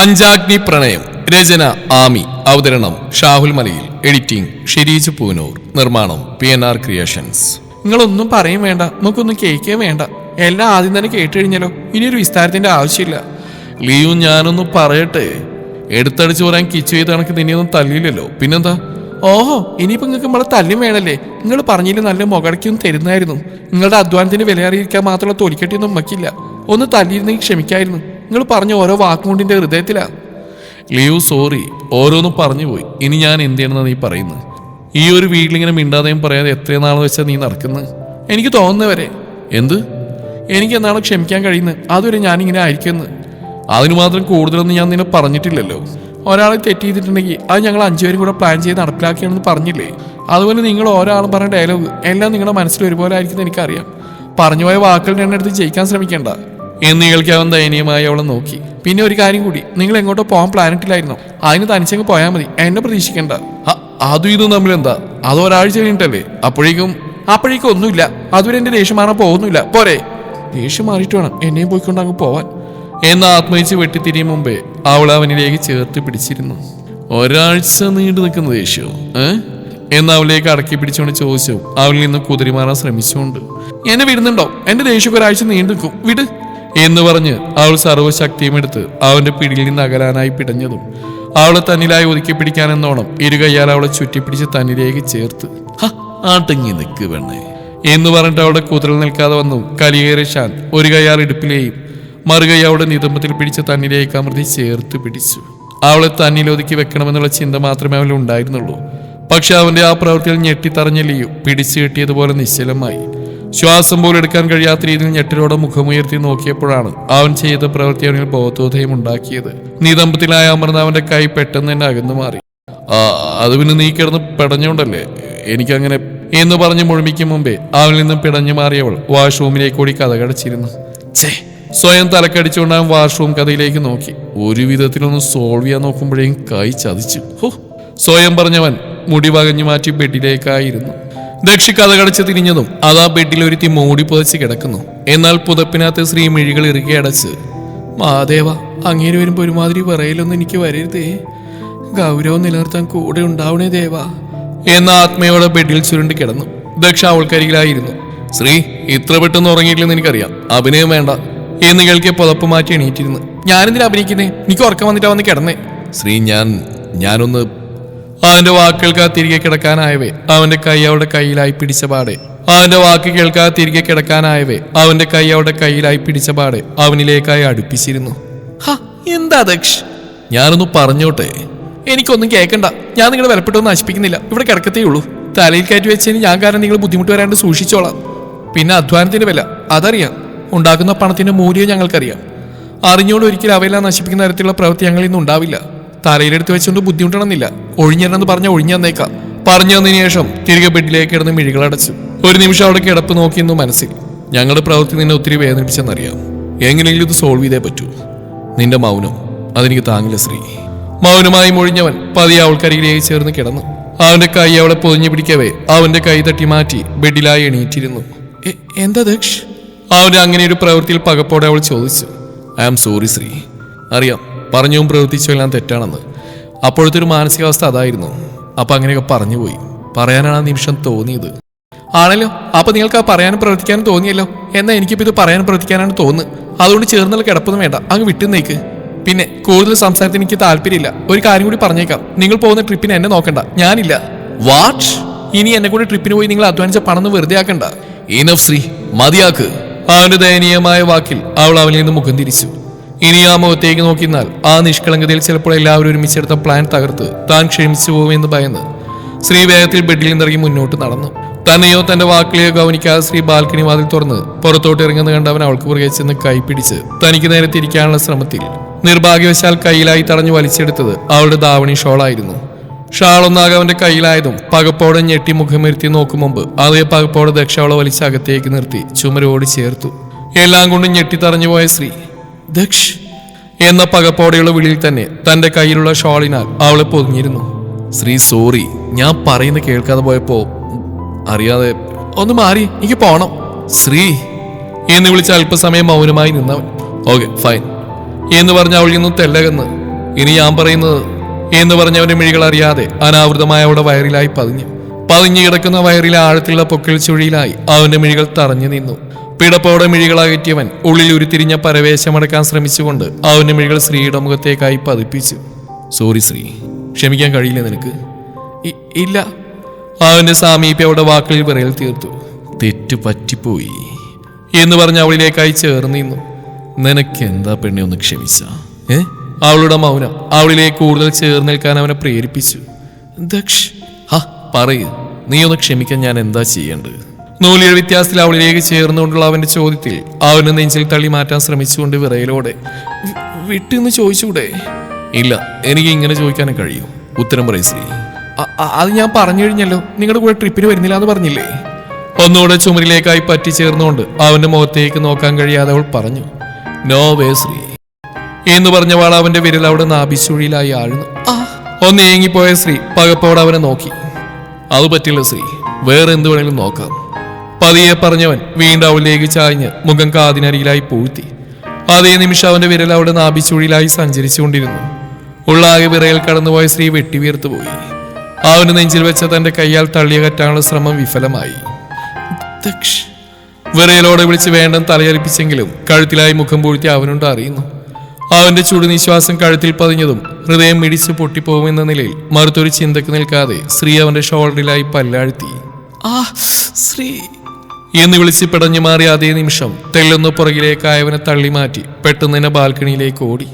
പഞ്ചാഗ്നി പ്രണയം. രചന ആമി. അവതരണം ഷാഹുൽ മലയിൽ. എഡിറ്റിംഗ് ഷിരീജ് പൂനൂർ. നിർമ്മാണം PNR ക്രിയേഷൻസ്. നിങ്ങളൊന്നും പറയും വേണ്ട, നമുക്കൊന്നും കേൾക്കേ വേണ്ട. എല്ലാം ആദ്യം തന്നെ കേട്ട് കഴിഞ്ഞാലോ, ഇനിയൊരു വിസ്താരത്തിന്റെ ആവശ്യമില്ല. ലിയു, ഞാനൊന്നും പറയട്ടെ. എടുത്തടിച്ചു പറയാൻ കിച്ചു ചെയ്ത് കണക്ക് നിന്നെയൊന്നും തല്ലിയില്ലല്ലോ, പിന്നെന്താ? ഓഹോ, ഇനിയിപ്പോ നിങ്ങൾക്ക് നമ്മളെ തല്ലും വേണല്ലേ? നിങ്ങൾ പറഞ്ഞില്ല നല്ല മുകടക്കൊന്നും തരുന്നായിരുന്നു. നിങ്ങളുടെ അധ്വാനത്തിന് വില അറിയിക്കാൻ മാത്രമുള്ള തൊലിക്കെട്ടിയൊന്നും നമുക്കില്ല. ഒന്ന് തല്ലിയിരുന്നെങ്കിൽ ക്ഷമിക്കായിരുന്നു. നിങ്ങൾ പറഞ്ഞ ഓരോ വാക്കുകൊണ്ടിന്റെ ഹൃദയത്തിലാ. ലിയു, സോറി, ഓരോന്നും പറഞ്ഞു പോയി. ഇനി ഞാൻ എന്ത് ചെയ്യണമെന്ന് നീ പറയുന്നത്? ഈ ഒരു വീട്ടിലിങ്ങനെ മിണ്ടാതെയും പറയാതെ എത്ര നാളെന്ന് വെച്ചാൽ നീ നടക്കുന്നത്? എനിക്ക് തോന്നുന്നവരെ. എന്ത്? എനിക്ക് എന്നാണ് ക്ഷമിക്കാൻ കഴിയുന്നത്, അതുവരെ ഞാനിങ്ങനെ ആയിരിക്കുന്നു. അതിനു മാത്രം കൂടുതലൊന്നും ഞാൻ നിന്നെ പറഞ്ഞിട്ടില്ലല്ലോ. ഒരാളെ തെറ്റ് ചെയ്തിട്ടുണ്ടെങ്കിൽ അത് ഞങ്ങൾ 5 പേരും കൂടെ പ്ലാൻ ചെയ്ത് നടപ്പിലാക്കിയാണെന്ന് പറഞ്ഞില്ലേ? അതുപോലെ നിങ്ങൾ ഒരാളും പറഞ്ഞ ഡയലോഗ് എല്ലാം നിങ്ങളുടെ മനസ്സിൽ ഒരുപോലെ ആയിരിക്കും എനിക്കറിയാം. പറഞ്ഞുപോയ വാക്കുകളുടെ എണ്ണെടുത്ത് ജയിക്കാൻ ശ്രമിക്കേണ്ട എന്ന് കേൾക്കാവൻ ദയനീയമായി അവളെ നോക്കി. പിന്നെ ഒരു കാര്യം കൂടി, നിങ്ങൾ എങ്ങോട്ടോ പോകാൻ പ്ലാനിട്ടില്ലായിരുന്നു. അതിന് തനിച്ചങ്ങ് പോയാൽ മതി, എന്നെ പ്രതീക്ഷിക്കണ്ട. അതും ഇതും തമ്മിലെന്താ? അത് ഒരാഴ്ച കഴിഞ്ഞിട്ടല്ലേ? അപ്പോഴേക്കും ഒന്നുമില്ല. അതുവരെ എന്റെ ദേഷ്യം മാറാൻ പോകുന്നില്ല. പോരെ? ദേഷ്യം മാറിയിട്ട് വേണം എന്നെയും പോയിക്കൊണ്ട് അങ്ങ് പോവാൻ എന്ന് ആത്മഹിച്ച് വെട്ടിത്തിരിയും മുമ്പേ അവൾ അവനിലേക്ക് ചേർത്ത് പിടിച്ചിരുന്നു. ഒരാഴ്ച നീണ്ടു നിൽക്കുന്ന ദേഷ്യം എന്ന് അവളിലേക്ക് അടക്കി പിടിച്ചുകൊണ്ട് ചോദിച്ചു, അവളിൽ നിന്ന് കുതിരിമാറാൻ ശ്രമിച്ചുകൊണ്ട്. എന്നെ വിടുന്നുണ്ടോ? എന്റെ ദേഷ്യം ഒരാഴ്ച നീണ്ടു നിൽക്കും, വിട് എന്ന് പറഞ്ഞ് അവൾ സർവ്വശക്തിയും എടുത്ത് അവന്റെ പിടിയിൽ നിന്ന് അകലാനായി പിടഞ്ഞതും അവളെ തന്നിലായി ഒതുക്കി പിടിക്കാനെന്നോണം ഇരുകയ്യാൽ അവളെ ചുറ്റിപ്പിടിച്ച് തന്നിലേക്ക് ചേർത്ത്. ആട്ടങ്ങി നിൽക്ക് പെണ്ണേ എന്ന് പറഞ്ഞിട്ട് അവളുടെ കുതിരൽ നിൽക്കാതെ വന്നു കലിയേറെ ഷാൻ ഒരു കയ്യാൽ ഇടുപ്പിലെയും മറുകൈ അവളുടെ നിതംബത്തിൽ പിടിച്ച് തന്നിലേക്ക് അമർത്തി ചേർത്ത് പിടിച്ചു. അവളെ തന്നിൽ ഒതുക്കി വെക്കണമെന്നുള്ള ചിന്ത മാത്രമേ അവന് ഉണ്ടായിരുന്നുള്ളൂ. പക്ഷെ അവന്റെ ആ പ്രവൃത്തിയിൽ ഞെട്ടിത്തറഞ്ഞ ലിയു പിടിച്ചു കെട്ടിയതുപോലെ നിശ്ചലമായി. ശ്വാസം പോലും എടുക്കാൻ കഴിയാത്ത രീതിയിൽ ഞെട്ടലോടെ മുഖമുയർത്തി നോക്കിയപ്പോഴാണ് അവൻ ചെയ്ത പ്രവൃത്തി അവനിൽ ബോധോദയം ഉണ്ടാക്കിയത്. നിതംബത്തിലായ അമർന്ന അവന്റെ കൈ പെട്ടെന്ന് തന്നെ അകന്നു മാറി. അത് പിന്നെ നീ കിടന്ന് പിടഞ്ഞോണ്ടല്ലേ എനിക്കങ്ങനെ എന്ന് പറഞ്ഞ് മുഴുമിക്കും മുമ്പേ അവനിൽ നിന്നും പിടഞ്ഞു മാറിയവൾ വാഷ്റൂമിലേക്ക് കൂടി കഥകടച്ചിരുന്നു. സ്വയം തലക്കടിച്ചുകൊണ്ട് അവൻ വാഷ്റൂം കഥയിലേക്ക് നോക്കി. ഒരു വിധത്തിലൊന്ന് സോൾവ് ചെയ്യാൻ നോക്കുമ്പോഴേക്കും കൈ ചതിച്ചു. സ്വയം പറഞ്ഞവൻ മുടി വകഞ്ഞു മാറ്റി ബെഡിലേക്കായിരുന്നു. ദക്ഷി കഥകടച്ച് തിരിഞ്ഞതും അതാ ബെഡിൽ ഒരുത്തി മൂടി പുതച്ച് കിടക്കുന്നു. എന്നാൽ പുതപ്പിനകത്ത് സ്ത്രീ മിഴികൾ ഇറുകെ അടച്ച്, മാദേവ, അങ്ങേര് വരുമ്പോ ഒരുമാതിരി പറയലൊന്നും എനിക്ക് വരരുതേ. ഗൗരവം നിലനിർത്താൻ കൂടെ ഉണ്ടാവണേ ദേവാ എന്ന ആത്മയോടെ ബെഡിൽ ചുരുണ്ട് കിടന്നു. ദക്ഷ അവൾക്കരികിലായിരുന്നു. ശ്രീ, ഇത്ര പെട്ടെന്ന് ഉറങ്ങിയിട്ടില്ലെന്ന് എനിക്കറിയാം, അഭിനയം വേണ്ട എന്ന് കേൾക്കിയ പുതപ്പ് മാറ്റി എണീറ്റിരുന്നു. ഞാനെന്തിനാ അഭിനയിക്കുന്നേ? എനിക്ക് ഉറക്കം വന്നിട്ടാ വന്ന് കിടന്നേ. ശ്രീ, ഞാനൊന്ന് അവന്റെ വാക്ക് കേൾക്കാതെ തിരികെ കിടക്കാനായവേ അവന്റെ കൈ അവളുടെ കയ്യിലായി പിടിച്ച പാടെ അവനിലേക്കായി അടുപ്പിച്ചിരുന്നു. എന്താ ദക്ഷ്? ഞാനൊന്ന് പറഞ്ഞോട്ടെ? എനിക്കൊന്നും കേൾക്കണ്ട. ഞാൻ നിങ്ങളെ വിലപ്പെട്ടൊന്നും നശിപ്പിക്കുന്നില്ല, ഇവിടെ കിടക്കത്തേ ഉള്ളൂ. തലയിൽ കയറ്റി വെച്ചതിന് ഞാൻ കാരണം നിങ്ങൾ ബുദ്ധിമുട്ട് വരാണ്ട് സൂക്ഷിച്ചോളാം. പിന്നെ അധ്വാനത്തിന്റെ വില അതറിയാം, ഉണ്ടാക്കുന്ന പണത്തിന്റെ മൂല്യം ഞങ്ങൾക്കറിയാം. അറിഞ്ഞോണ്ട് ഒരിക്കലും അവയെല്ലാം നശിപ്പിക്കുന്ന തരത്തിലുള്ള പ്രവൃത്തി ഞങ്ങളിൽ നിന്ന് ഉണ്ടാവില്ല. തലയിലെടുത്ത് വെച്ചുകൊണ്ട് ബുദ്ധിമുട്ടണമെന്നില്ല. ഒഴിഞ്ഞെന്നു പറഞ്ഞാൽ ഒഴിഞ്ഞു തന്നേക്കാം. പറഞ്ഞു തന്നതിന് ശേഷം തിരികെ ബെഡിലേക്ക് കിടന്ന് മിഴികളടച്ചു. ഒരു നിമിഷം അവിടെ കിടപ്പ് നോക്കിയെന്നു മനസ്സിൽ. ഞങ്ങളുടെ പ്രവൃത്തി നിന്നെ ഒത്തിരി വേദനിപ്പിച്ചെന്നറിയാം. എങ്ങനെയെങ്കിലും ഇത് സോൾവ് ചെയ്തേ പറ്റൂ. നിന്റെ മൗനം അതെനിക്ക് താങ്ങില്ല ശ്രീ. മൗനമായി മൊഴിഞ്ഞവൻ പതിയെ അവൾക്കരികിലേക്ക് ചേർന്ന് കിടന്നു. അവന്റെ കൈ അവളെ പൊതിഞ്ഞു പിടിക്കവേ അവന്റെ കൈ തട്ടി മാറ്റി ബെഡിലായി എണീറ്റിരുന്നു. എന്താ ദക്ഷ്? അവന്റെ അങ്ങനെ ഒരു പ്രവൃത്തിയിൽ പകപ്പോടെ അവൾ ചോദിച്ചു. ഐ ആം സോറി ശ്രീ, അറിയാം പറഞ്ഞും പ്രവർത്തിച്ചും എല്ലാം തെറ്റാണെന്ന്. അപ്പോഴത്തെ ഒരു മാനസികാവസ്ഥ അതായിരുന്നു. അപ്പൊ അങ്ങനെയൊക്കെ പറഞ്ഞുപോയി. പറയാനാണ് ആ നിമിഷം തോന്നിയത്. ആണല്ലോ, അപ്പൊ നിങ്ങൾക്ക് ആ പറയാനും പ്രവർത്തിക്കാനും തോന്നിയല്ലോ. എന്നാൽ എനിക്കിപ്പോ ഇത് പറയാനും പ്രവർത്തിക്കാനാണ് തോന്നുന്നത്. അതുകൊണ്ട് ചേർന്നുള്ള കിടപ്പൊന്നും വേണ്ട, അങ്ങ് വിട്ടുന്നേക്ക്. പിന്നെ കൂടുതൽ സംസാരത്തിന് എനിക്ക് താല്പര്യമില്ല. ഒരു കാര്യം കൂടി പറഞ്ഞേക്കാം, നിങ്ങൾ പോകുന്ന ട്രിപ്പിന് എന്നെ നോക്കണ്ട, ഞാനില്ല. വാട്ട്? ഇനി എന്നെ കൂടി ട്രിപ്പിന് പോയി നിങ്ങൾ അധ്വാനിച്ച പണം വെറുതെ ആക്കണ്ട. ഇനഫ് ശ്രീ, മതിയാക്ക്. അവന്റെ ദയനീയമായ വാക്കിൽ അവൾ അവനിൽ നിന്ന് മുഖം തിരിച്ചു. ഇനി ആ മുഖത്തേക്ക് നോക്കിന്നാൽ ആ നിഷ്കളങ്കതയിൽ ചിലപ്പോൾ എല്ലാവരും ഒരുമിച്ചെടുത്ത പ്ലാൻ തകർത്ത് താൻ ക്ഷമിച്ചു പോകുമെന്ന് ഭയന്ന് ശ്രീ വേഗത്തിൽ ബെഡിൽ നിന്നിറങ്ങി മുന്നോട്ട് നടന്നു. തന്നെയോ തന്റെ വാക്കിലെയോ ഗവനിക്കാതെ ശ്രീ ബാൽക്കണി വാതിൽ തുറന്ന് പുറത്തോട്ട് ഇറങ്ങുന്ന കണ്ടവൻ അവൾക്ക് പുറകെ ചെന്ന് കൈ പിടിച്ച് തനിക്ക് നേരെ തിരിക്കാനുള്ള ശ്രമത്തിൽ നിർഭാഗ്യവശാൽ കയ്യിലായി തടഞ്ഞു വലിച്ചെടുത്തത് അവളുടെ ധാവണി ഷോളായിരുന്നു. ഷാളൊന്നാകെ അവന്റെ കയ്യിലായതും പകപ്പോടെ ഞെട്ടി മുഖമിരുത്തി നോക്കും മുമ്പ് അതേ പകപ്പോടെ ദക്ഷ അവളെ വലിച്ച് അകത്തേക്ക് നിർത്തി ചുമരോട് ചേർത്തു. എല്ലാം കൊണ്ടും ഞെട്ടിത്തറഞ്ഞു പോയ ശ്രീ ദക്ഷ് എന്ന പകപ്പോടെയുള്ള വിളിയിൽ തന്നെ തന്റെ കയ്യിലുള്ള ഷോളിനാൽ അവളെ പൊതിഞ്ഞിരുന്നു. ശ്രീ, സോറി, ഞാൻ പറയുന്ന കേൾക്കാതെ പോയപ്പോ അറിയാതെ. ഒന്ന് മാറി, എനിക്ക് പോണം. ശ്രീ എന്ന് വിളിച്ച് അല്പസമയം മൗനമായി നിന്നവൻ. ഓക്കെ ഫൈൻ എന്ന് പറഞ്ഞ അവളിൽ നിന്നും തെല്ലകന്ന് ഇനി ഞാൻ പറയുന്നത് എന്ന് പറഞ്ഞവന്റെ മിഴികൾ അറിയാതെ അനാവൃതമായ അവളുടെ വയറിലായി പതിഞ്ഞു കിടക്കുന്ന വയറിലെ ആഴത്തിലുള്ള പൊക്കിൾ ചുഴിയിലായി അവന്റെ മിഴികൾ തറഞ്ഞു നിന്നു. പിടപ്പോടെ മിഴികളകറ്റിയവൻ ഉള്ളിൽ ഉരുത്തിരിഞ്ഞ പരവേശമടക്കാൻ ശ്രമിച്ചുകൊണ്ട് അവന്റെ മിഴികൾ ശ്രീയുടെ മുഖത്തേക്കായി പതിപ്പിച്ചു. സോറി ശ്രീ, ക്ഷമിക്കാൻ കഴിയില്ല നിനക്ക്? ഇല്ല. അവന്റെ സാമീപ്യം അവളുടെ വാക്കുകളിൽ വിറയൽ തീർത്തു. തെറ്റു പറ്റിപ്പോയി എന്ന് പറഞ്ഞ് അവളിലേക്കായി ചേർന്ന് നിന്നു. നിനക്ക് എന്താ പെണ്ണെ ഒന്ന് ക്ഷമിച്ച? അവളുടെ മൗനം അവളിലേക്ക് കൂടുതൽ ചേർന്ന് നിൽക്കാൻ അവനെ പ്രേരിപ്പിച്ചു. ദക്ഷ്, പറയൂ, നീ ഒന്ന് ക്ഷമിക്കാൻ ഞാൻ എന്താ ചെയ്യേണ്ടത്? നൂലിയുടെ വ്യത്യാസത്തിൽ അവളിലേക്ക് ചേർന്നുകൊണ്ടുള്ള അവന്റെ ചോദ്യത്തിൽ അവന് നെഞ്ചിൽ തള്ളി മാറ്റാൻ ശ്രമിച്ചുകൊണ്ട് വിറയലോടെ, വിട്ടെന്ന് ചോദിച്ചൂടെ? ഇല്ല, എനിക്ക് ഇങ്ങനെ ചോദിക്കാനും കഴിയും. ഉത്തരം പറയും ശ്രീ. അത് ഞാൻ പറഞ്ഞു കഴിഞ്ഞല്ലോ. നിങ്ങളുടെ കൂടെ ട്രിപ്പിന് വരുന്നില്ല എന്ന് പറഞ്ഞില്ലേ? ഒന്നുകൂടെ ചുമരിലേക്കായി പറ്റി ചേർന്നുകൊണ്ട് അവന്റെ മുഖത്തേക്ക് നോക്കാൻ കഴിയാതെ അവൾ പറഞ്ഞു. നോ വേ ശ്രീ എന്ന് പറഞ്ഞവാൾ അവന്റെ വിരൽ അവിടെ നാഭിച്ചുഴിയിലായി ആഴ്ന്നു. ഒന്ന് ഏങ്ങിപ്പോയ ശ്രീ പകപ്പോടെ അവനെ നോക്കി. അത് പറ്റില്ല ശ്രീ, വേറെ എന്ത് വേണേലും നോക്കാം. പതിയെ പറഞ്ഞവൻ വീണ്ടും അവളിലേക്ക് ചായ്ഞ്ഞ് മുഖം കാതിനരിയിലായി പൂഴ്ത്തി. അതേ നിമിഷം അവന്റെ വിരൽ അവിടെ നാഭിച്ചുഴിയിലായി സഞ്ചരിച്ചുകൊണ്ടിരുന്നു. ഉള്ളാകെ വിറയൽ കടന്നുപോയ ശ്രീ വെട്ടിവീർത്തുപോയി. അവന് നെഞ്ചിൽ വെച്ച തന്റെ കൈയാൽ തള്ളിയകറ്റാനുള്ള ശ്രമം വിഫലമായി. ദക്ഷ്, വിറയലോടെ വിളിച്ച് വേണ്ടെന്ന് തലയരിപ്പിച്ചെങ്കിലും കഴുത്തിലായി മുഖം പൂഴ്ത്തി അവനുണ്ട് അറിയുന്നു. അവന്റെ ചുടുനിശ്വാസം കഴുത്തിൽ പതിഞ്ഞതും ഹൃദയം മിടിച്ച് പൊട്ടിപ്പോകുമെന്ന നിലയിൽ മറുത്തൊരു ചിന്തക്ക് നിൽക്കാതെ ശ്രീ അവന്റെ ഷോൾഡറിലായി പല്ലാഴ്ത്തി. ശ്രീ എന്ന് വിളിച്ച് പിടഞ്ഞു മാറിയ അതേ നിമിഷം തെല്ലൊന്ന് പുറകിലേക്കായവനെ തള്ളി മാറ്റി പെട്ടെന്ന് തന്നെ ബാൽക്കണിയിലേക്ക് ഓടി.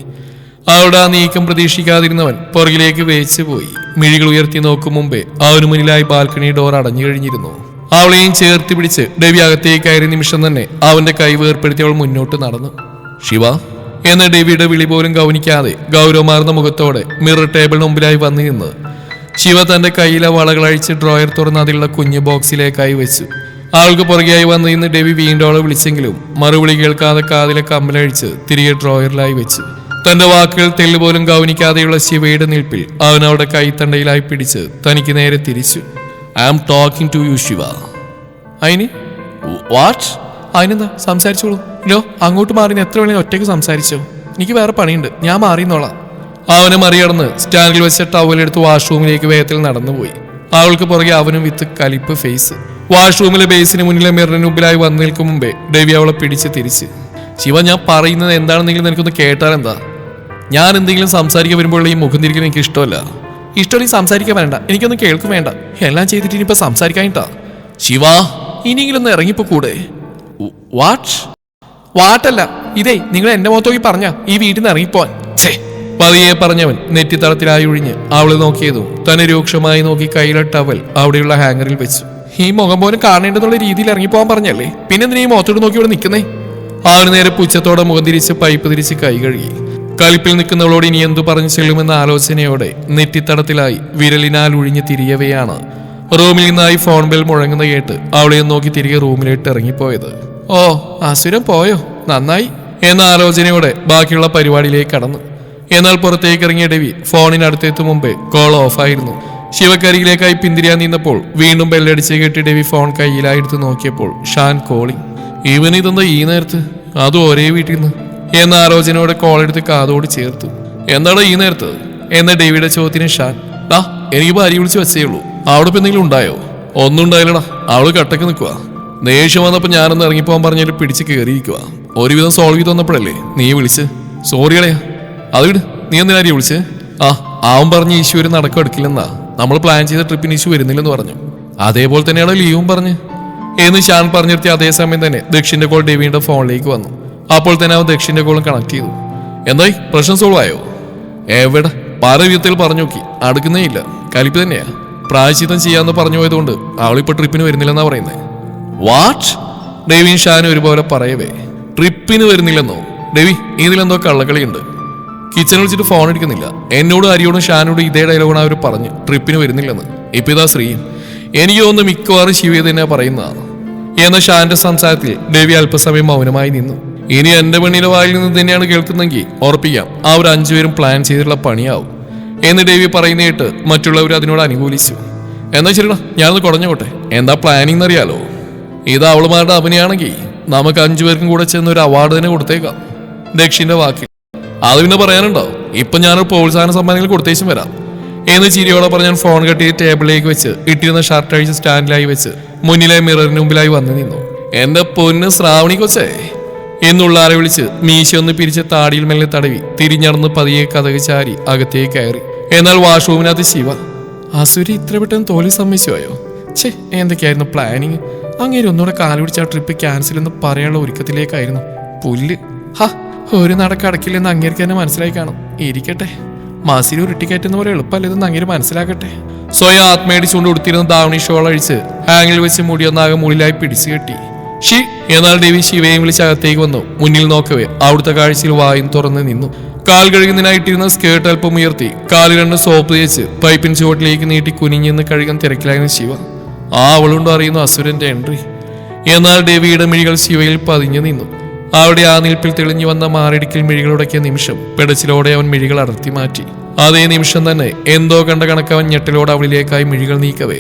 അവിടെ ആ നീക്കം പ്രതീക്ഷിക്കാതിരുന്നവൻ പുറകിലേക്ക് വേച്ചു പോയി. മിഴികൾ ഉയർത്തി നോക്കും മുമ്പേ അവന് മുന്നിലായി ബാൽക്കണി ഡോർ അടഞ്ഞു കഴിഞ്ഞിരുന്നു. അവളെയും ചേർത്ത് പിടിച്ച് ഡെവി അകത്തേക്ക് കയറിയ നിമിഷം തന്നെ അവന്റെ കൈ വേർപ്പെടുത്തി അവൾ മുന്നോട്ട് നടന്നു. ശിവ എന്ന ഡെവിയുടെ വിളി പോലും ഗൗനിക്കാതെ ഗൗരവമാർന്ന മുഖത്തോടെ മിറർ ടേബിളിന് മുമ്പിലായി വന്നു നിന്ന് ശിവ തന്റെ കയ്യിലെ വളകളഴിച്ച് ഡ്രോയർ തുറന്ന് അതിലുള്ള കുഞ്ഞു ബോക്സിലേക്കായി വെച്ചു. ആൾക്ക് പുറകെയായി വന്നു നിന്ന് ഡെവി വീണ്ടും അവളെ വിളിച്ചെങ്കിലും മറുവിളി കേൾക്കാതെ കാതിലെ കമ്മലഴിച്ച് തിരികെ ഡ്രോയറിലായി വെച്ചു. തന്റെ വാക്കുകൾ തെല്ലുപോലും ഗൗനിക്കാതെയുള്ള ശിവയുടെ നിൽപ്പിൽ അവൻ അവിടെ കൈത്തണ്ടയിലായി പിടിച്ച് തനിക്ക് നേരെ തിരിച്ചു. I am talking to you Shiva. അതിന് വാട്ട്? അതിനെന്താ, സംസാരിച്ചോളൂ. ലോ, അങ്ങോട്ട് മാറി എത്ര വേണേലും ഒറ്റയ്ക്ക് സംസാരിച്ചോ. എനിക്ക് വേറെ പണിയുണ്ട്, ഞാൻ മാറിന്നോളാം. അവനെ മറികടന്ന് സ്റ്റാൻഡിൽ വെച്ച ടവലെടുത്ത് വാഷ്റൂമിലേക്ക് വേഗത്തിൽ നടന്നുപോയി. അവൾക്ക് പുറകെ അവനും വിത്ത് കലിപ്പ് ഫേസ്. വാഷ്റൂമിലെ ബേസിന് മുന്നിലെ മിററിന് മുമ്പിലായി വന്നു നിൽക്കും മുമ്പേ ഡെവി അവളെ പിടിച്ച് തിരിച്ച്. ശിവ, ഞാൻ പറയുന്നത് എന്താണെന്നെങ്കിലും നിനക്കൊന്ന് കേട്ടാൽ എന്താ? ഞാൻ എന്തെങ്കിലും സംസാരിക്കാൻ വരുമ്പോൾ ഈ മുഖം തിരിക്കുന്നത് എനിക്ക് ഇഷ്ടമല്ല. ഇഷ്ടമല്ലെങ്കിൽ സംസാരിക്കാൻ വേണ്ട, എനിക്കൊന്നും കേൾക്കും വേണ്ട. എല്ലാം ചെയ്തിട്ട് ഇനിയിപ്പോൾ സംസാരിക്കാനിട്ടാ. ശിവ, ഇനിയെങ്കിലും ഒന്ന് ഇറങ്ങിപ്പോ കൂടെ. വാട്ടല്ല, ഇതേ നിങ്ങൾ എന്റെ മുഖത്തോക്കി പറഞ്ഞ ഈ വീട്ടിൽ നിന്ന് ഇറങ്ങിപ്പോവാൻ. പതിയെ പറഞ്ഞവൻ നെറ്റിത്തളത്തിലായി ഒഴിഞ്ഞ് അവളെ നോക്കിയതും തന്നെ രൂക്ഷമായി നോക്കി കയ്യിലെ ടവൽ അവിടെയുള്ള ഹാങ്ങറിൽ വെച്ചു. ഈ മുഖം പോലും കാണേണ്ടതുള്ള രീതിയിൽ ഇറങ്ങിപ്പോവാൻ പറഞ്ഞല്ലേ, പിന്നെന്തിനാ ഈ മുഖത്തോട് നോക്കി ഇവിടെ നിൽക്കുന്നേ? അവന് നേരെ പുച്ഛത്തോടെ മുഖം തിരിച്ച് പൈപ്പ് തിരിച്ച് കൈ കഴുകി. കലിപ്പിൽ നിൽക്കുന്നവളോട് ഇനി എന്തു പറഞ്ഞു ചെല്ലുമെന്ന ആലോചനയോടെ നെറ്റിത്തടത്തിലായി വിരലിനാൽ ഒഴിഞ്ഞ് തിരിയവെയാണ് റൂമിൽ നിന്നായി ഫോൺ ബെൽ മുഴങ്ങുന്ന കേട്ട് അവളെ നോക്കി തിരികെ റൂമിലേക്ക് ഇറങ്ങിപ്പോയത്. ഓ, അസുരം പോയോ, നന്നായി എന്ന ആലോചനയോടെ ബാക്കിയുള്ള പരിപാടിയിലേക്ക് കടന്നു. എന്നാൽ പുറത്തേക്ക് ഇറങ്ങിയ ഡെവി ഫോണിനടുത്തെത്തും മുമ്പേ കോൾ ഓഫായിരുന്നു. ശിവക്കരികിലേക്കായി പിന്തിരിയാൻ നിന്നപ്പോൾ വീണ്ടും ബെല്ലടിച്ച് കേട്ട് ഡെവി ഫോൺ കയ്യിലായെടുത്ത് നോക്കിയപ്പോൾ ഷാൻ കോളിംഗ്. ഇവനിതെന്താ ഈ നേരത്ത്, അതും ഒരേ വീട്ടിൽ നിന്ന് എന്ന ആലോചനയോടെ കോൾ എടുത്ത് കാതോട് ചേർത്തു. എന്താടാ ഈ നേരത്ത് എന്ന ഡെവിയുടെ ചോദ്യത്തിന് ഷാൻ, എനിക്ക് ഭാര്യ വിളിച്ച് വെച്ചേ ഉള്ളൂ, അവിടെ ഇപ്പം എന്തെങ്കിലും ഉണ്ടായോ? ഒന്നും ഉണ്ടായില്ലടാ, അവള് കട്ടക്ക് നിൽക്കുക. ദേഷ്യം വന്നപ്പോൾ ഞാനൊന്ന് ഇറങ്ങിപ്പോകാൻ പറഞ്ഞാൽ പിടിച്ച് കയറിയിരിക്കുക. ഒരുവിധം സോൾവ് ചെയ്ത് വന്നപ്പോഴല്ലേ നീ വിളിച്ച്. സോറികളെയാ, അത് വിട്. നീ എന്തിനാരിയ വിളിച്ച്? അവൻ പറഞ്ഞ് ഈശു നടക്കം എടുക്കില്ലെന്നാ, നമ്മൾ പ്ലാൻ ചെയ്ത ട്രിപ്പിന് ഈശു വരുന്നില്ലെന്ന് പറഞ്ഞു. അതേപോലെ തന്നെയാണ് ലീവും പറഞ്ഞ് എന്ന് ഷാൻ പറഞ്ഞിരുത്തി. അതേസമയം തന്നെ ദക്ഷിന്റെ കോൾ ഡെവിയുടെ ഫോണിലേക്ക് വന്നു. അപ്പോൾ തന്നെ അവൻ ദക്ഷിന്റെ കോളും കണക്ട് ചെയ്തു. എന്തായി, പ്രശ്നം സോൾവ് ആയോ? എവിടെ, പല വിധത്തിൽ പറഞ്ഞു നോക്കി, അടുക്കുന്നേ ഇല്ല. കലിപ്പ് തന്നെയാ. പ്രായശ്ചിത്തം ചെയ്യാന്ന് പറഞ്ഞു പോയതുകൊണ്ട് അവളിപ്പോ ട്രിപ്പിന് വരുന്നില്ലെന്നാ പറയുന്നത്. വാട്ട്? ഡെവിയും ഷാനും ഒരുപോലെ പറയവേ. ട്രിപ്പിന് വരുന്നില്ലെന്നോ? ഡെവി, ഇതിലെന്തോ കള്ളക്കളിയുണ്ട്. കിച്ചണിൽ വിളിച്ചിട്ട് ഫോൺ എടുക്കുന്നില്ല. എന്നോടും അരിയോടും ഷാനോടും ഇതേ ഡയലോഗാണ് അവർ പറഞ്ഞ് ട്രിപ്പിന് വരുന്നില്ലെന്ന്. ഇപ്പൊ ഇതാ ശ്രീയും. എനിക്ക് തോന്നുന്നു മിക്കവാറും ശിവ തന്നെ പറയുന്നതാണ് എന്ന ഷാന്റെ സംസാരത്തിൽ ഡെവി അല്പസമയം മൗനമായി നിന്നു. ഇനി എന്റെ പെണ്ണിന്റെ വായിൽ നിന്ന് തന്നെയാണ് കേൾക്കുന്നെങ്കിൽ ഉറപ്പിക്കാം അവർ 5 പേരും പ്ലാൻ ചെയ്തിട്ടുള്ള പണിയാവും എന്ന് ഡെവി പറയുന്നേട്ട് മറ്റുള്ളവർ അതിനോട് അനുകൂലിച്ചു. എന്നാ ശരിടാ, ഞാനത് കുടഞ്ഞോട്ടെ. എന്താ പ്ലാനിങ് എന്നറിയാലോ? ഇത് അവളുമാരുടെ അഭിനയാണെങ്കിൽ നമുക്ക് 5 പേർക്കും കൂടെ ചെന്ന് ഒരു അവാർഡ് തന്നെ കൊടുത്തേക്കാം. ദക്ഷിന്റെ വാക്കിൽ. അത് പിന്നെ പറയാനുണ്ടോ? ഇപ്പൊ ഞാനൊരു പ്രോത്സാഹന സമ്മാനങ്ങൾ കൊടുത്തേച്ചും വരാം എന്ന് ചിരിയോടെ പറഞ്ഞ് ഞാൻ ഫോൺ കട്ടി ടേബിളിലേക്ക് വെച്ച് ഇട്ടിരുന്ന ഷർട്ട് അഴിച്ച് സ്റ്റാൻഡിലായി വെച്ച് മുന്നിലെ മിററിന് മുമ്പിലായി വന്നു നിന്നു. എന്റെ പൊന്ന് ശ്രാവണി കൊച്ചേ എന്നുള്ള ആരെ വിളിച്ച് മീശ ഒന്ന് പിരിച്ച് താടിയിൽ മെല്ലെ തടവി തിരിഞ്ഞടന്ന് പതിയെ കഥക് ചാരി അകത്തേക്ക് കയറി. എന്നാൽ വാഷ്റൂമിനകത്ത് ശിവ. അസുരി ഇത്ര പെട്ടെന്ന് തോൽവി സമ്മതിച്ചുപോയോ? ഛേ, എന്തൊക്കെയായിരുന്നു പ്ലാനിങ്? അങ്ങേര് ഒന്നുകൂടെ കാല് പിടിച്ച ആ ട്രിപ്പ് ക്യാൻസൽ എന്ന് പറയാനുള്ള ഒരുക്കത്തിലേക്കായിരുന്നു. പുല്ല്. ഹാ, ഒരു നടക്കടക്കില്ലെന്ന് അങ്ങേർക്ക് തന്നെ മനസ്സിലായി കാണും. ഇരിക്കട്ടെ, മാസിൽ ഒരു ടിക്കറ്റ് പോലെ എളുപ്പമല്ലെന്ന് അങ്ങേര് മനസ്സിലാക്കട്ടെ. സ്വയം ആത്മേടിച്ചുകൊണ്ട് കൊടുത്തിരുന്ന ദാവണി ഷോൾ അഴിച്ച് ഹാങ്ങിൽ വെച്ച് മുടിയൊന്നാകെ മുകളിലായി പിടിച്ചു കെട്ടി. ഷി എന്നാൽ ദേവി ശിവയും വിളിച്ച് അകത്തേക്ക് വന്നു. മുന്നിൽ നോക്കവേ അവിടുത്തെ കാഴ്ചയിൽ വായും തുറന്ന് നിന്നു. കാൽ കഴുകുന്നതിനായിട്ടിരുന്ന സ്കേർട്ട് അല്പം ഉയർത്തി കാലിൽ 2 സോപ്പ് തേച്ച് പൈപ്പിൻ ചുവട്ടിലേക്ക് നീട്ടി കുനിഞ്ഞെന്ന് കഴുകാൻ തിരക്കിലായിരുന്നു ശിവ. അവളുണ്ടോ അറിയുന്നു അസുരന്റെ എൻട്രി. എന്നാൽ ദേവിയുടെ മിഴികൾ ശിവയിൽ പതിഞ്ഞു നിന്നു. അവിടെ ആ നിൽപ്പിൽ തെളിഞ്ഞു വന്ന മാറിടിക്കൽ മിഴികളുടക്കിയ നിമിഷം പെടച്ചിലോടെ അവൻ മിഴികൾ അടർത്തി മാറ്റി. അതേ നിമിഷം തന്നെ എന്തോ കണ്ട കണക്കവൻ ഞെട്ടലോടെ അവളിലേക്കായി മിഴികൾ നീക്കവേ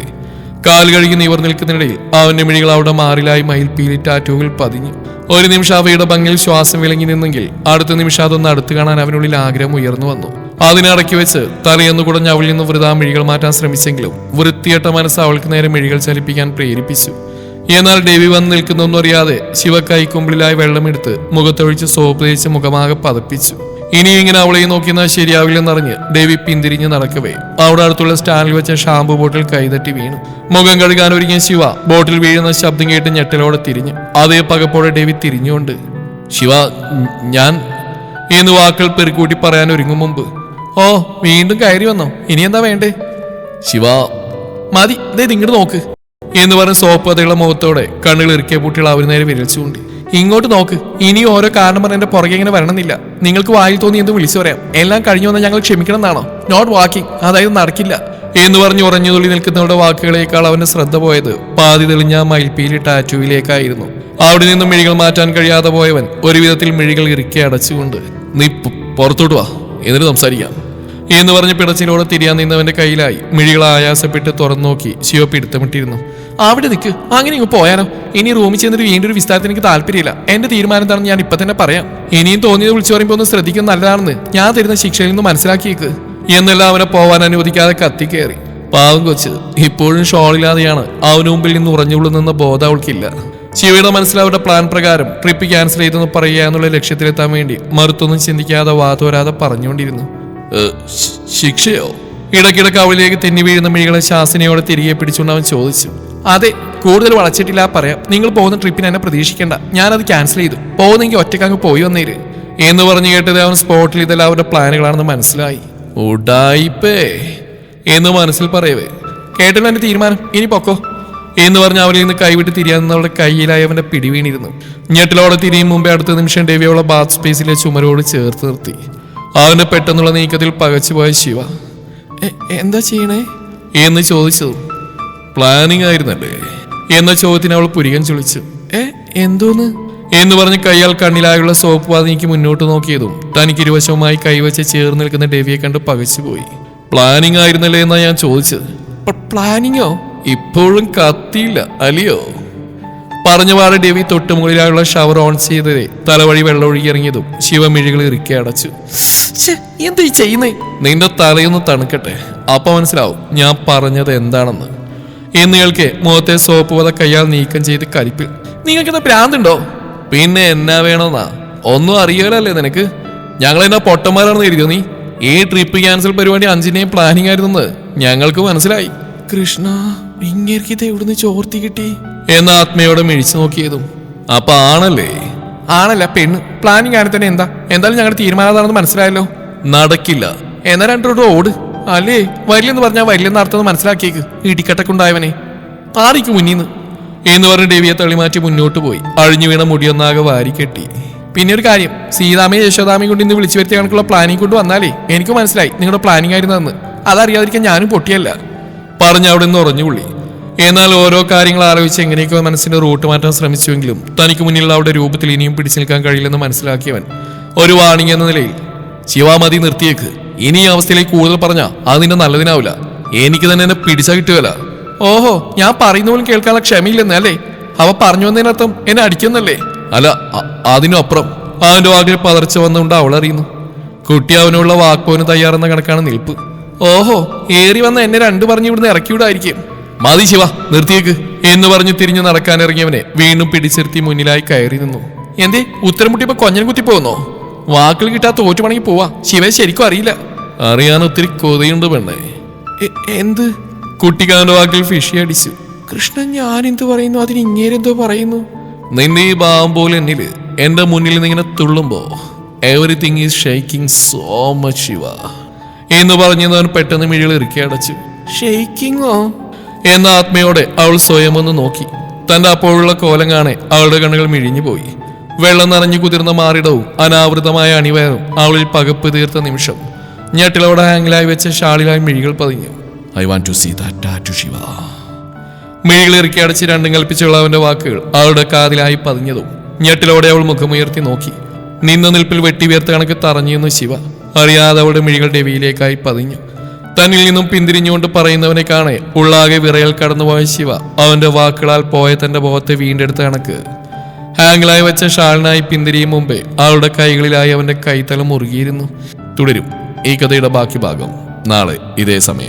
കാൽ കഴുകി നിവർ നിൽക്കുന്നിടയിൽ അവന്റെ മിഴികൾ അവിടെ മാറിലായി മയിൽപ്പീലി ടാറ്റൂവിൽ പതിഞ്ഞു. ഒരു നിമിഷം അവയുടെ ഭംഗിയിൽ ശ്വാസം വിളങ്ങി നിന്നെങ്കിൽ അടുത്ത നിമിഷം അതൊന്ന് അടുത്ത് കാണാൻ അവനുള്ളിൽ ആഗ്രഹം ഉയർന്നു വന്നു. അതിനടക്കി വെച്ച് തലയെന്നു കുടഞ്ഞ് അവളിൽ നിന്ന് വൃഥാ മിഴികൾ മാറ്റാൻ ശ്രമിച്ചെങ്കിലും വൃത്തിയേട്ട മനസ്സ് അവൾക്ക് നേരെ മിഴികൾ ചലിപ്പിക്കാൻ പ്രേരിപ്പിച്ചു. എന്നാൽ ദേവി വന്ന് നിൽക്കുന്നൊന്നും അറിയാതെ ശിവ കൈക്കുമ്പിളിലായി വെള്ളമെടുത്ത് മുഖത്തൊഴിച്ച് സോപ്പ് തേച്ച് മുഖമാകെ പതപ്പിച്ചു. ഇനി ഇങ്ങനെ അവളെ നോക്കിയെന്നാൽ ശരിയാവില്ലെന്നറിഞ്ഞ് ദേവി പിന്തിരിഞ്ഞ് നടക്കവേ അവിടെ അടുത്തുള്ള സ്റ്റാൻഡിൽ വെച്ച ഷാമ്പു ബോട്ടിൽ കൈതട്ടി വീണു. മുഖം കഴുകാൻ ഒരുങ്ങിയ ശിവ ബോട്ടിൽ വീഴുന്ന ശബ്ദം കേട്ട് ഞെട്ടലോടെ തിരിഞ്ഞു. അതേ പകപ്പോടെ ദേവി തിരിഞ്ഞുകൊണ്ട് ശിവ ഞാൻ എന്ന് വാക്കുകൾ പെരുക്കൂട്ടി പറയാൻ ഒരുങ്ങും മുമ്പ് ഓ വീണ്ടും കയറി വന്നോ? ഇനി എന്താ വേണ്ടേ? ശിവ മതി, ദേ ഇങ്ങോട്ട് നോക്ക് എന്ന് പറഞ്ഞ് സോപ്പ് അതയുള്ള മുഖത്തോടെ കണ്ണുകൾ ഇറുക്കിയ പൂട്ടികൾ അവർ നേരെ വിരൽച്ചുകൊണ്ട് ഇങ്ങോട്ട് നോക്ക്. ഇനി ഓരോ കാരണം പറഞ്ഞ എന്റെ പുറകെ ഇങ്ങനെ വരണമെന്നില്ല. നിങ്ങൾക്ക് വായിൽ തോന്നി എന്ത് വിളിച്ചു പറയാം. എല്ലാം കഴിഞ്ഞു വന്നാൽ ഞങ്ങൾ ക്ഷമിക്കണം എന്നാണോ? നോട്ട് വാക്കിംഗ്, അതായത് നടക്കില്ല എന്ന് പറഞ്ഞ് ഉറഞ്ഞു തുള്ളി നിൽക്കുന്നവരുടെ വാക്കുകളേക്കാൾ അവന്റെ ശ്രദ്ധ പോയത് പാതി തെളിഞ്ഞ മയിൽപ്പീലി ടാറ്റൂവിലേക്കായിരുന്നു. അവിടെ നിന്നും മിഴികൾ മാറ്റാൻ കഴിയാതെ പോയവൻ ഒരു വിധത്തിൽ മിഴികൾ ഇറുക്കി അടച്ചുകൊണ്ട് നീ പുറത്തോട്ട് വാ, എന്നിട്ട് സംസാരിക്കാം എന്ന് പറഞ്ഞ് പിടച്ചിലോടെ തിരിയാൻ നിന്നവന്റെ കയ്യിലായി മിഴികൾ ആയാസപ്പെട്ട് തുറന്നു നോക്കി ശിവ പിടുത്തമിട്ടിരുന്നു. അവിടെ നിൽക്ക്, അങ്ങനെ ഇങ്ങ് പോയാനോ? ഇനി റൂമിൽ ചെന്നിട്ട് വീണ്ടും ഒരു വിസ്താരത്തിന് എനിക്ക് താല്പര്യമില്ല. എന്റെ തീരുമാനം എന്താണെന്ന് ഞാൻ ഇപ്പൊ തന്നെ പറയാം. ഇനിയും തോന്നിയത് വിളിച്ചു പറയുമ്പോൾ ഒന്ന് ശ്രദ്ധിക്കുന്നത് നല്ലതാണെന്ന് ഞാൻ തരുന്ന ശിക്ഷയിൽ നിന്ന് മനസ്സിലാക്കിയേക്ക് എന്നെല്ലാം അവനെ പോവാൻ അനുവദിക്കാതെ കത്തിക്കേറി. പാവം കൊച്ച് ഇപ്പോഴും ഷോളില്ലാതെയാണ് അവന് മുമ്പിൽ നിന്ന് ഉറഞ്ഞുകൊള്ളുന്ന ബോധം അവൾക്കില്ല. ശിവയുടെ മനസ്സിൽ അവരുടെ പ്ലാൻ പ്രകാരം ട്രിപ്പ് ക്യാൻസൽ ചെയ്തെന്ന് പറയുക എന്നുള്ള ലക്ഷ്യത്തിലെത്താൻ വേണ്ടി മറുത്തൊന്നും ചിന്തിക്കാതെ വാതോരാതെ പറഞ്ഞുകൊണ്ടിരുന്നു. ശിക്ഷയോ? ഇടയ്ക്കിടയ്ക്ക് അവളിലേക്ക് തെന്നി വീഴുന്ന മിഴികളെ ശാസനയോടെ തിരികെ പിടിച്ചുകൊണ്ട് അവൻ ചോദിച്ചു. അതെ, കൂടുതൽ വളച്ചിട്ടില്ല പറയാം. നിങ്ങൾ പോകുന്ന ട്രിപ്പിന് എന്നെ പ്രതീക്ഷിക്കേണ്ട, ഞാനത് ക്യാൻസൽ ചെയ്തു. പോകുന്നെങ്കിൽ ഒറ്റക്കങ്ങ് പോയി വന്നേര് എന്ന് പറഞ്ഞു കേട്ടത് അവൻ സ്പോട്ടിൽ ഇതെല്ലാം അവരുടെ പ്ലാനുകളാണെന്ന് മനസ്സിലായി. ഉടായിപ്പേ എന്ന് മനസ്സിൽ പറയവേ കേട്ടല്ലോ എന്റെ തീരുമാനം, ഇനി പൊക്കോ എന്ന് പറഞ്ഞ് അവരിൽ നിന്ന് കൈവിട്ട് തിരിയാവുന്നവളുടെ കയ്യിലായി അവന്റെ പിടി വീണിരുന്നു. ഞെട്ടിലോടെ തിരിയും മുമ്പേ അടുത്ത നിമിഷം ദേവിയോളെ ബാത്ത് സ്പേസിലെ ചുമരോട് ചേർത്ത് നിർത്തി. അവന്റെ പെട്ടെന്നുള്ള നീക്കത്തിൽ പകച്ചുപോയ ശിവ എന്താ ചെയ്യണേ എന്ന് ചോദിച്ചതും പ്ലാനിങ് ആയിരുന്നല്ലേ എന്ന ചോദ്യത്തിന് അവൾ പുരികൻ ചുളിച്ചു. എന്തോന്ന് എന്ന് പറഞ്ഞ് കയ്യാൽ കണ്ണിലായുള്ള സോപ്പ് വാതിനിക്ക് മുന്നോട്ട് നോക്കിയതും തനിക്ക് ഇരുവശവുമായി കൈവച്ച് ചേർന്ന് നിൽക്കുന്ന ദേവിയെ കണ്ട് പകച്ചുപോയി. പ്ലാനിങ് ആയിരുന്നല്ലേ എന്നാ ഞാൻ ചോദിച്ചത്. പ്ലാനിങ്ങോ? ഇപ്പോഴും കത്തിയില്ല അല്ലയോ? പറഞ്ഞപാടെ ദേവി തൊട്ടുമുകളിലായുള്ള ഷവർ ഓൺ ചെയ്തതേ തലവഴി വെള്ളം ഒഴുകിയിറങ്ങിയതും ശിവമിഴികൾ ഇറുക്കി അടച്ചു. എന്താ ഈ ചെയ്യുന്നേ? നിന്റെ തലയൊന്ന് തണുക്കട്ടെ, അപ്പൊ മനസ്സിലാവും ഞാൻ പറഞ്ഞത് എന്താണെന്ന് എന്ന് കേൾക്കെ മുഖത്തെ സോപ്പ് വത കയ്യാൽ നീക്കം ചെയ്ത് കരിപ്പിൽ. നിങ്ങൾക്കെന്താ ഭ്രാന്തുണ്ടോ? പിന്നെ എന്നാ വേണമെന്നാ? ഒന്നും അറിയാലല്ലേ നിനക്ക്? ഞങ്ങളെന്നാ പൊട്ടന്മാരാണെന്ന് കരുതിയോ നീ? ഈ ട്രിപ്പ് ക്യാൻസൽ പരിപാടി 5ന്റെയും പ്ലാനിങ് ആയിരുന്നെന്ന് ഞങ്ങൾക്ക് മനസ്സിലായി. കൃഷ്ണ, ഇങ്ങേർക്കിത് എവിടുന്ന് ചോർത്തി കിട്ടി എന്ന ആത്മയോടെ മിഴിച്ചു നോക്കിയതും അപ്പൊ ആണല്ലേ? ആണല്ല, പെണ്ണ്. പ്ലാനിങ് ആണ് തന്നെ. എന്തായാലും ഞങ്ങളുടെ തീരുമാനമാണെന്ന് മനസ്സിലായല്ലോ. നടക്കില്ല. എന്നാ 2 റോഡ് ഓട്. അല്ലേ, വരില്ലെന്ന് പറഞ്ഞാൽ വരില്ലെന്ന് അർത്ഥം മനസ്സിലാക്കിയേക്ക്. ഇടിക്കട്ടക്കുണ്ടായവനെ ആറിക്ക് മുന്നിന്ന് എന്ന് പറഞ്ഞ് ദേവിയെ തള്ളിമാറ്റി മുന്നോട്ട് പോയി അഴിഞ്ഞു വീണ മുടിയൊന്നാകെ വാരിക്കെട്ടി. പിന്നെ ഒരു കാര്യം, സീതാമയും യശോദാമയും കൊണ്ട് ഇന്ന് വിളിച്ചു വരുത്തിയ കണക്കുള്ള പ്ലാനിങ് കൊണ്ട് വന്നാലേ എനിക്ക് മനസ്സിലായി നിങ്ങളുടെ പ്ലാനിങ് ആയിരുന്നെന്ന്. അതറിയാതിരിക്കാൻ ഞാനും പൊട്ടിയല്ല പറഞ്ഞ് അവിടെ നിന്ന് ഉറഞ്ഞുകൊള്ളി. എന്നാൽ ഓരോ കാര്യങ്ങൾ ആലോചിച്ച് എങ്ങനെയൊക്കെ മനസ്സിന്റെ റൂട്ട് മാറ്റാൻ ശ്രമിച്ചുവെങ്കിലും തനിക്ക് മുന്നിലുള്ള അവരുടെ രൂപത്തിൽ ഇനിയും പിടിച്ചു നിൽക്കാൻ കഴിയില്ലെന്ന് മനസ്സിലാക്കിയവൻ ഒരു വാണിംഗ് എന്ന നിലയിൽ ശിവാമതി നിർത്തിയേക്ക്. ഇനി ഈ അവസ്ഥയിലേക്ക് കൂടുതൽ പറഞ്ഞാ അത് നിന്റെ നല്ലതിനാവില്ല. എനിക്ക് തന്നെ എന്നെ പിടിച്ചാ കിട്ടുകയല്ല. ഓഹോ, ഞാൻ പറയുന്ന പോലും കേൾക്കാനുള്ള ക്ഷമയില്ലെന്ന് അല്ലേ? അവ പറഞ്ഞു വന്നതിനർത്ഥം എന്നെ അടിക്കുന്നല്ലേ? അല്ല, അതിനും അപ്പുറം. അവന്റെ വാക്കിൽ പതർച്ച വന്നുകൊണ്ട് അവൾ അറിയുന്നു. കുട്ടി അവനുള്ള വാക്കോന് തയ്യാറെന്ന കണക്കാണ് നിൽപ്പ്. ഓഹോ, ഏറി വന്ന എന്നെ രണ്ടു പറഞ്ഞ് ഇവിടുന്ന് ഇറക്കിവിടായിരിക്കും. മതി ശിവ, നിർത്തിയേക്ക് എന്ന് പറഞ്ഞു തിരിഞ്ഞു നടക്കാനിറങ്ങിയവനെ വീണ്ടും പിടിച്ചിരുത്തി മുന്നിലായി കയറി നിന്നു. എന്തേ ഉത്തരം മുട്ടിയപ്പോ കൊഞ്ഞൻ കുത്തി പോന്നോ? വാക്കുകൾ കിട്ടാ തോറ്റുപണങ്ങി പോവാ. ശിവയെ ശരിക്കും അറിയില്ല. അറിയാൻ ഒത്തിരി കൊതിയുണ്ട് പെണ്ണേ. എന്ത്? കുട്ടിക്കാരന്റെ വാക്കിൽ ഫിഷി അടിച്ചു. കൃഷ്ണൻ, ഞാൻ എന്ത് പറയുന്നു അതിന് ഇങ്ങേരെന്തോ പറയുന്നു. നിന്റെ ഈ ഭാവം പോലെ എന്നില് എന്റെ മുന്നിൽ നിന്നിങ്ങനെ തുള്ളുമ്പോ everything is shaking so much Shiva എന്ന് പറഞ്ഞവൻ പെട്ടെന്ന് മിഴികൾ ഇറുക്കി അടച്ചു. ഷെയ്ക്കിങ്ങോ എന്ന ആത്മയോടെ അവൾ സ്വയം ഒന്ന് നോക്കി. തന്റെ അപ്പോഴുള്ള കോലം കാണെ അവളുടെ കണ്ണുകൾ മിഴിഞ്ഞു പോയി. വെള്ളം നിറഞ്ഞു കുതിർന്ന മാറിടവും അനാവൃതമായ അണിവയറും അവളിൽ പകപ്പ് തീർത്ത നിമിഷം ഞെട്ടിലോടെ ഹാങ്ങിലായി വെച്ച ഷാളിലായി മിഴികൾ പതിഞ്ഞു. I want to see that tattoo Shiva. മിഴികൾ ഇറുക്കി അടച്ച് രണ്ടും കൽപ്പിച്ചുള്ള അവന്റെ വാക്കുകൾ അവളുടെ കാതിലായി പതിഞ്ഞതും ഞെട്ടിലോടെ അവൾ മുഖമുയർത്തി നോക്കി. നിന്ന നിൽപ്പിൽ വെട്ടി വീർത്ത കണക്ക് തറഞ്ഞിരുന്നു ശിവ. അറിയാതെ അവളുടെ മിഴികൾ ഡെവിയിലേക്കായി പതിഞ്ഞു. തന്നിൽ നിന്നും പിന്തിരിഞ്ഞുകൊണ്ട് പറയുന്നവനെ കാണെ ഉള്ളാകെ വിറയൽ കടന്നുപോയ ശിവ അവന്റെ വാക്കുകളാൽ പോയ തന്റെ ബോധത്തെ വീണ്ടെടുത്ത കണക്ക് ഹാങ്ങിലായി വെച്ച ഷാളിനായി പിന്തിരിയും മുമ്പേ അവളുടെ കൈകളിലായി അവന്റെ കൈത്തലം മുറുകിയിരുന്നു. തുടരും ഈ കഥയുടെ ബാക്കി ഭാഗം നാളെ ഇതേ സമയം.